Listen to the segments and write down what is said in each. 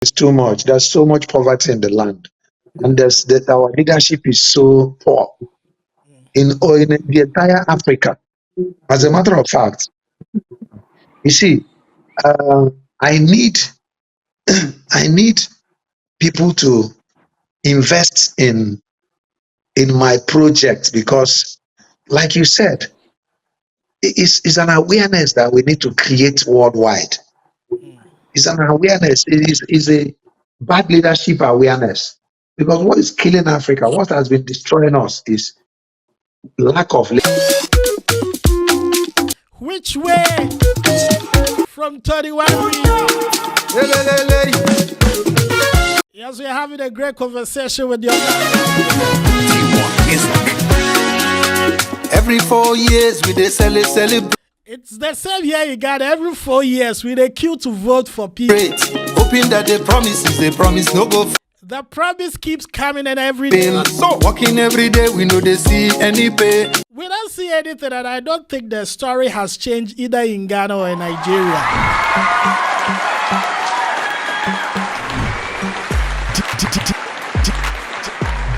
is too much. There's so much poverty in the land, and that our leadership is so poor in the entire Africa. As a matter of fact, you see, I need I need people to invest in my project because, like you said, it's an awareness that we need to create worldwide. It's an awareness. It is a bad leadership awareness because what is killing Africa, what has been destroying us, is lack of. Which way? From 31 Yes, we're having a great conversation with you. Every 4 years we celebrate. It's the same year you got every 4 years with a queue to vote for people. Hoping that the promise no go. The promise keeps coming and every day. So working every day, we know they see any pay. We don't see anything, and I don't think the story has changed either in Ghana or in Nigeria.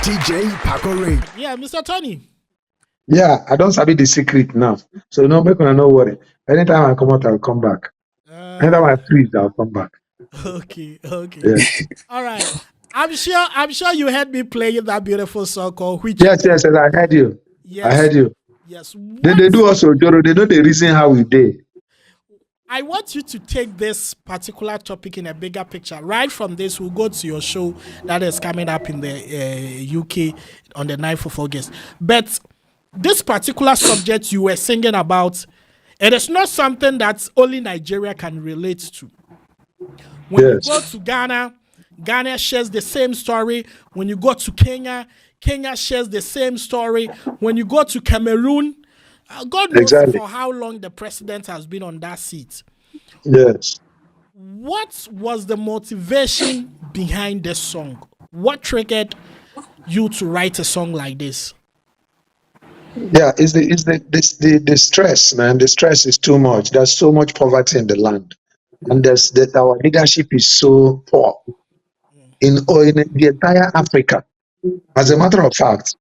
DJ Paco Ray. Yeah, Mr. Tony. Yeah, I don't sabi the secret now. So no, make no worry. Anytime I come out, I'll come back. Anytime I freeze, I'll come back. Okay. Yeah. All right. I'm sure you heard me playing that beautiful song called Which. Yes, I heard you. Yes. I heard you. Yes. They do also, Joro. They know the reason how we did. I want you to take this particular topic in a bigger picture. Right from this, we'll go to your show that is coming up in the UK on the 9th of August. But this particular subject you were singing about, it is not something that only Nigeria can relate to. When you go to Ghana, Ghana shares the same story. When you go to Kenya, Kenya shares the same story. When you go to Cameroon, God knows for how long the president has been on that seat. Yes. What was the motivation behind this song? What triggered you to write a song like this? Yeah, it's the stress, man. The stress is too much. There's so much poverty in the land, and that our leadership is so poor in the entire Africa. As a matter of fact,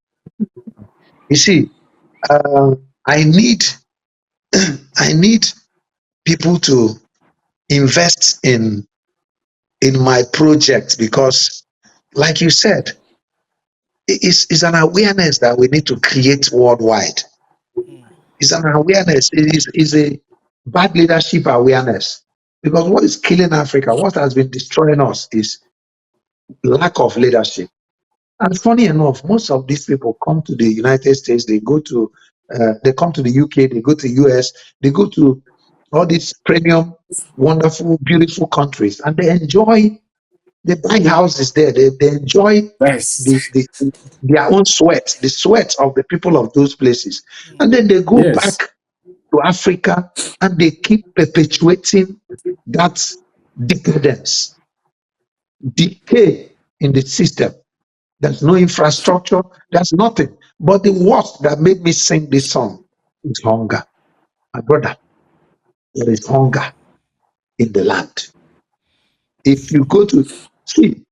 you see, I need people to invest in my project because, like you said, it's an awareness that we need to create worldwide. It's an awareness. It is a bad leadership awareness because what is killing Africa, what has been destroying us, is lack of leadership. And funny enough, most of these people come to the United States, they come to the UK, they go to US, they go to all these premium, wonderful, beautiful countries, and they buy houses there, they enjoy their own sweat, the sweat of the people of those places. And then they go back to Africa and they keep perpetuating that decadence, decay in the system. There's no infrastructure. There's nothing. But the worst that made me sing this song is hunger. My brother, there is hunger in the land. If you go to see,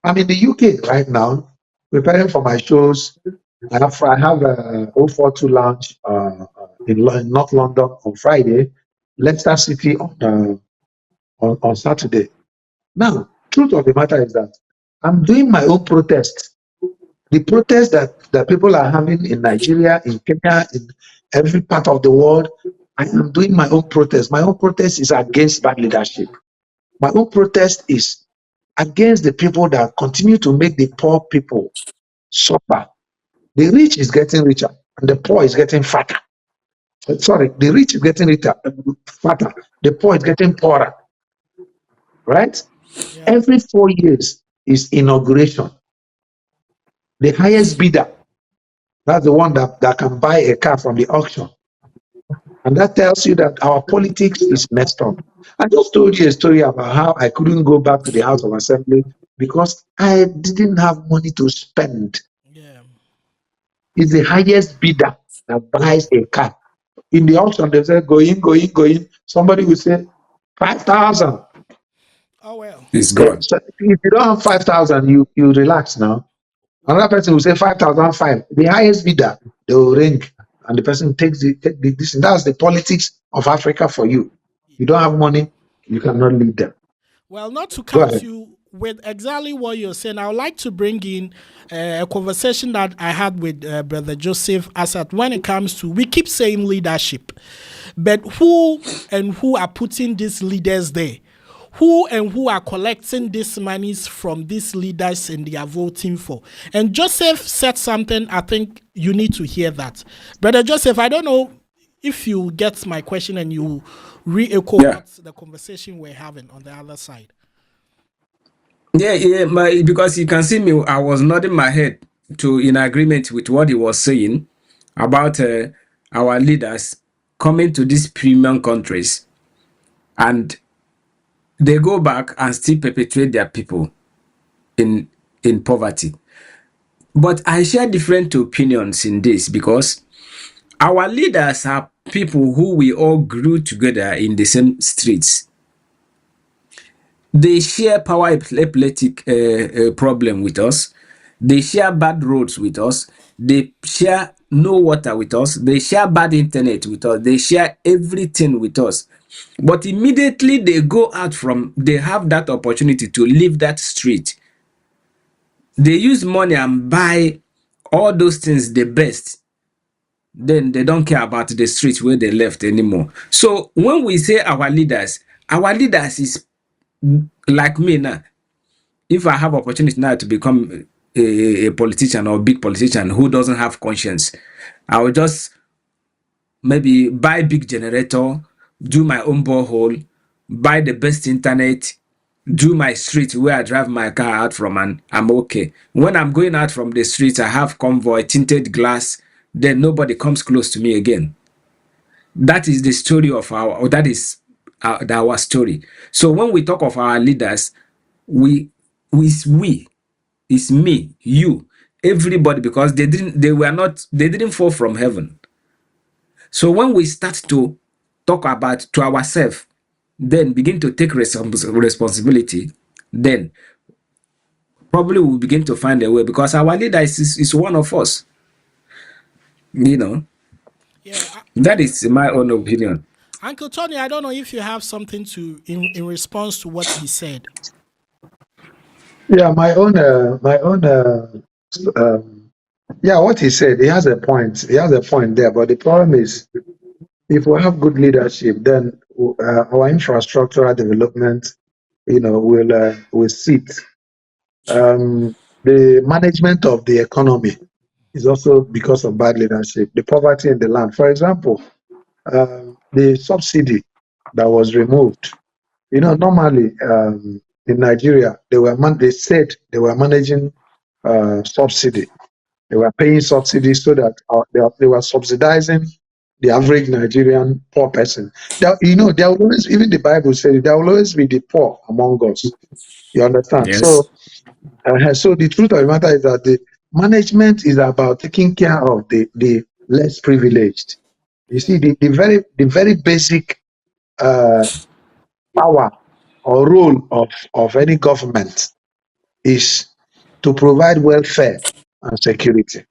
I'm in the UK right now, preparing for my shows. I have a 042 lounge in North London on Friday, Leicester City on Saturday. Now, truth of the matter is that I'm doing my own protest. The protest that people are having in Nigeria, in Kenya, in every part of the world, I am doing my own protest. My own protest is against bad leadership. My own protest is against the people that continue to make the poor people suffer. The rich is getting richer and the poor is getting fatter. Sorry, the rich is getting richer, fatter. The poor is getting poorer. Right? Yeah. Every 4 years is inauguration. The highest bidder, that's the one that can buy a car from the auction. And that tells you that our politics is messed up. I just told you a story about how I couldn't go back to the House of Assembly because I didn't have money to spend. Yeah. It's the highest bidder that buys a car. In the auction, they say, go in. Somebody will say, 5,000. Oh well. It's gone. So if you don't have 5,000, you relax now. Another person will say 5,005. The highest bidder, they will ring, and the person takes this. And that's the politics of Africa for you. You don't have money, you cannot lead them. Well, not to Go cut ahead. you with exactly what you're saying, I would like to bring in a conversation that I had with Brother Joseph Assad when it comes to, we keep saying leadership, but who and who are putting these leaders there? Who and who are collecting these monies from these leaders and they are voting for? And Joseph said something, I think you need to hear that. Brother Joseph, I don't know if you get my question and you re-echo what the conversation we're having on the other side. Yeah, because you can see me, I was nodding my head in agreement with what he was saying about our leaders coming to these premium countries, and they go back and still perpetuate their people in poverty. But I share different opinions in this, because our leaders are people who we all grew together in the same streets. They share power epileptic problem with us. They share bad roads with us. They share no water with us. They share bad internet with us. They share everything with us. But immediately they go out they have that opportunity to leave that street. They use money and buy all those things the best. Then they don't care about the streets where they left anymore. So when we say our leaders is like me now. If I have opportunity now to become a politician or a big politician who doesn't have conscience, I will just maybe buy big generator, do my own borehole, buy the best internet, do my street where I drive my car out from, and I'm okay. When I'm going out from the street, I have convoy, tinted glass, then nobody comes close to me again. That is the story of that is our story. So when we talk of our leaders, we it's me, you, everybody, because they didn't fall from heaven. So when we start to talk about to ourselves, then begin to take responsibility, then probably we'll begin to find a way, because our leader is one of us. Yeah, that is my own opinion. Uncle Tony, I don't know if you have something to in response to what he said. Yeah, what he said, he has a point. He has a point there, but the problem is, if we have good leadership, then our infrastructural development, will sit. The management of the economy is also because of bad leadership. The poverty in the land, for example, the subsidy that was removed. Normally in Nigeria, they said they were managing subsidy. They were paying subsidy so that they were subsidizing the average Nigerian poor person. There will always, even the Bible says, there will always be the poor among us. You understand? Yes. So the truth of the matter is that the management is about taking care of the less privileged. You see, the very basic power or role of any government is to provide welfare and security.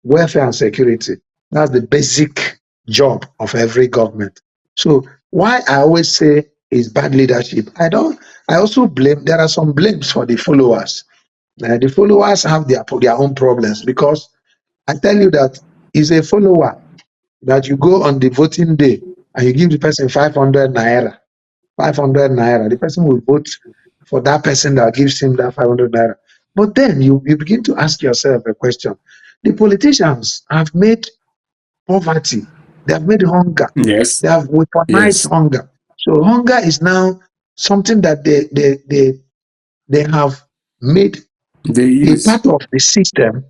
Welfare and security. That's the basic job of every government. So why I always say is bad leadership. I also blame, there are some blames for the followers. The followers have their own problems, because I tell you that is a follower that you go on the voting day and you give the person 500 naira. 500 naira. The person will vote for that person that gives him that 500 naira. But then you begin to ask yourself a question. The politicians have made poverty. They have made hunger. Yes. They have weaponized hunger. So hunger is now something that they have made a part of the system.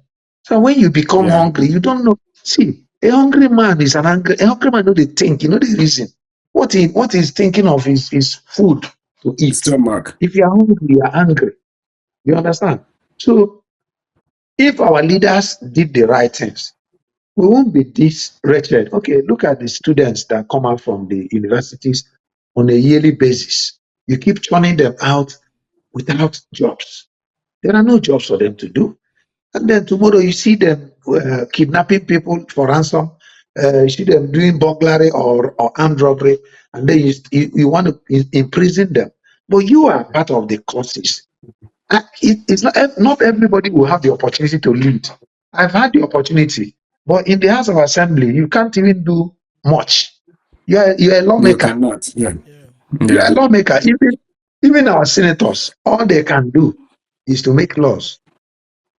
So when you become hungry, you don't know. See, a hungry man is a hungry man. Know the think. You know the reason. What he's thinking of is food to eat. Stomach. If you are hungry, you are angry. You understand? So if our leaders did the right things, we won't be this wretched. Okay, look at the students that come out from the universities on a yearly basis. You keep churning them out without jobs. There are no jobs for them to do. And then tomorrow you see them kidnapping people for ransom. You see them doing burglary or armed robbery, and then you want to imprison them. But you are part of the causes. It's not everybody will have the opportunity to lead. I've had the opportunity, but in the House of Assembly, you can't even do much. You're a You lawmaker. cannot. Yeah. You're a lawmaker. Even our senators, all they can do is to make laws.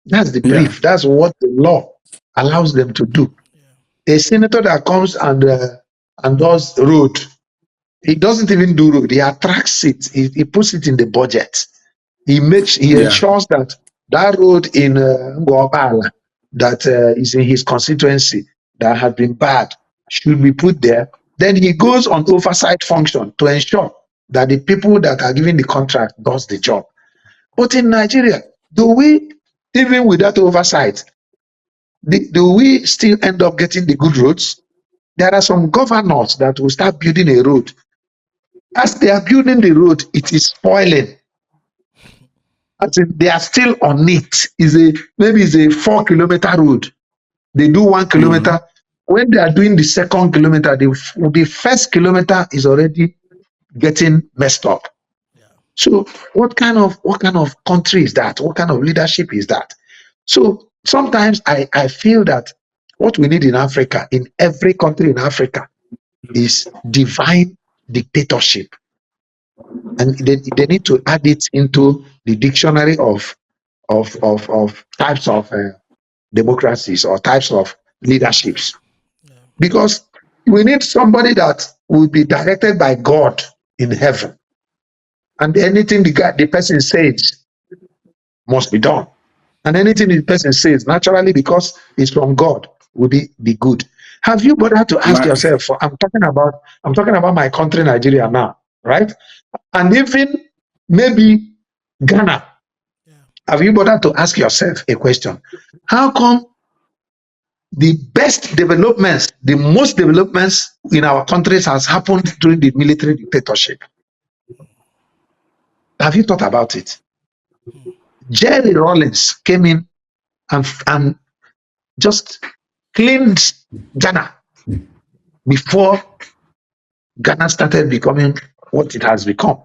That's the brief. That's what the law allows them to do. A senator that comes and does road, he doesn't even do road. He attracts it. He puts it in the budget. He ensures that road in Ngobala that is in his constituency that has been bad should be put there. Then he goes on oversight function to ensure that the people that are giving the contract does the job. But in Nigeria, do we, even with that oversight, do we still end up getting the good roads? There are some governors that will start building a road. As they are building the road, it is spoiling. As in, they are still on it. Maybe it's a 4-kilometer road. They do 1 kilometer. When they are doing the second kilometer, the first kilometer is already getting messed up. So what kind of country is that? What kind of leadership is that? So sometimes I feel that what we need in Africa, in every country in Africa, is divine dictatorship. And they need to add it into the dictionary of types of democracies or types of leaderships. Because we need somebody that will be directed by God in heaven. And anything the person says must be done. And anything the person says, naturally, because it's from God, will be good. Have you bothered to ask yourself? I'm talking about my country, Nigeria, now, right? And even maybe Ghana. Have you bothered to ask yourself a question? How come the best developments, the most developments in our countries has happened during the military dictatorship? Have you thought about it? Jerry Rawlings came in and just cleaned Ghana before Ghana started becoming what it has become.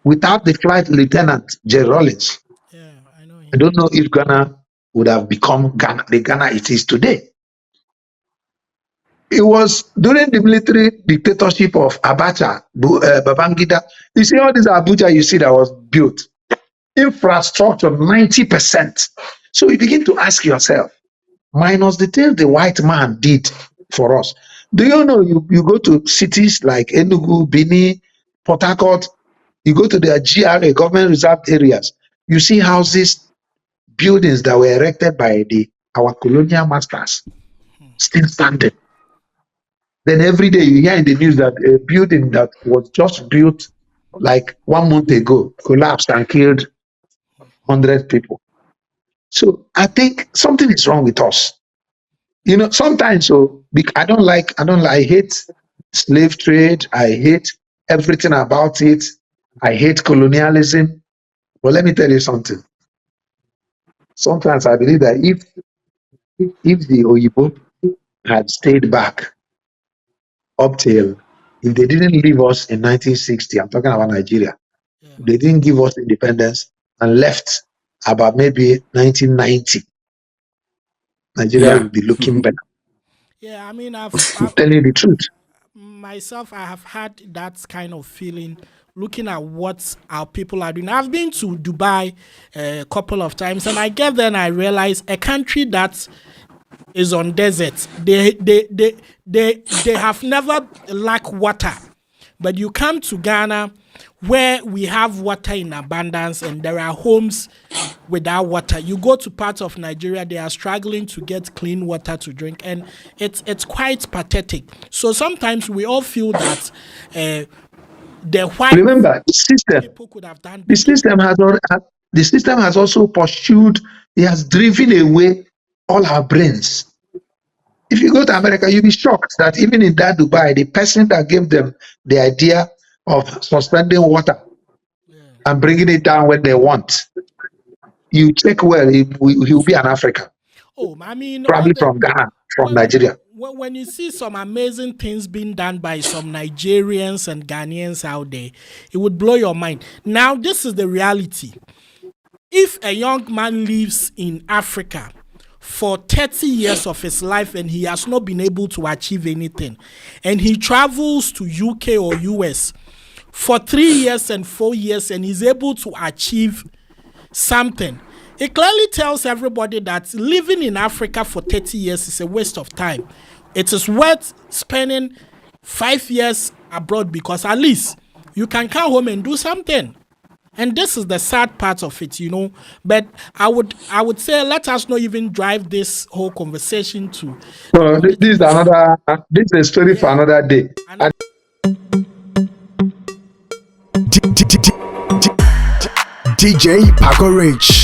Without the flight lieutenant, Jerry Rawlings, I don't know if Ghana would have become the Ghana it is today. It was during the military dictatorship of Abacha, Babangida. You see all this Abuja you see that was built. Infrastructure, 90%. So you begin to ask yourself, minus the things the white man did for us. Do you know you go to cities like Enugu, Bini, Port Harcourt, you go to the GRA, government reserved areas, you see houses, buildings that were erected by our colonial masters still standing. Then every day you hear in the news that a building that was just built like 1 month ago collapsed and killed 100 people. So I think something is wrong with us. You know, sometimes I hate slave trade. I hate everything about it. I hate colonialism. But let me tell you something. Sometimes I believe that if the Oyibo had stayed back up till, if they didn't leave us in 1960, I'm talking about Nigeria, they didn't give us independence and left about maybe 1990, Nigeria will be looking better. Yeah, I mean, I'm telling you the truth. Myself, I have had that kind of feeling looking at what our people are doing. I've been to Dubai a couple of times, and I get there and I realize a country that is on desert, they have never lacked water. But you come to Ghana, where we have water in abundance and there are homes without water. You go to parts of Nigeria, they are struggling to get clean water to drink, and it's quite pathetic. So sometimes we all feel that the white people could have done better. The system has also pursued, it has driven away all our brains. If you go to America, you'll be shocked that even in that Dubai, the person that gave them the idea of suspending water and bringing it down when they want. You check well, he'll be an African. Oh, I mean, probably from Ghana, from Nigeria. When you see some amazing things being done by some Nigerians and Ghanaians out there, it would blow your mind. Now, this is the reality. If a young man lives in Africa for 30 years of his life and he has not been able to achieve anything, and he travels to UK or US for 3 years and 4 years and he's able to achieve something, it clearly tells everybody that living in Africa for 30 years is a waste of time. It is worth spending 5 years abroad because at least you can come home and do something. And this is the sad part of it, you know. But I would say let us not even drive this whole conversation to. So this is a story for another day. DJ Paco Rich.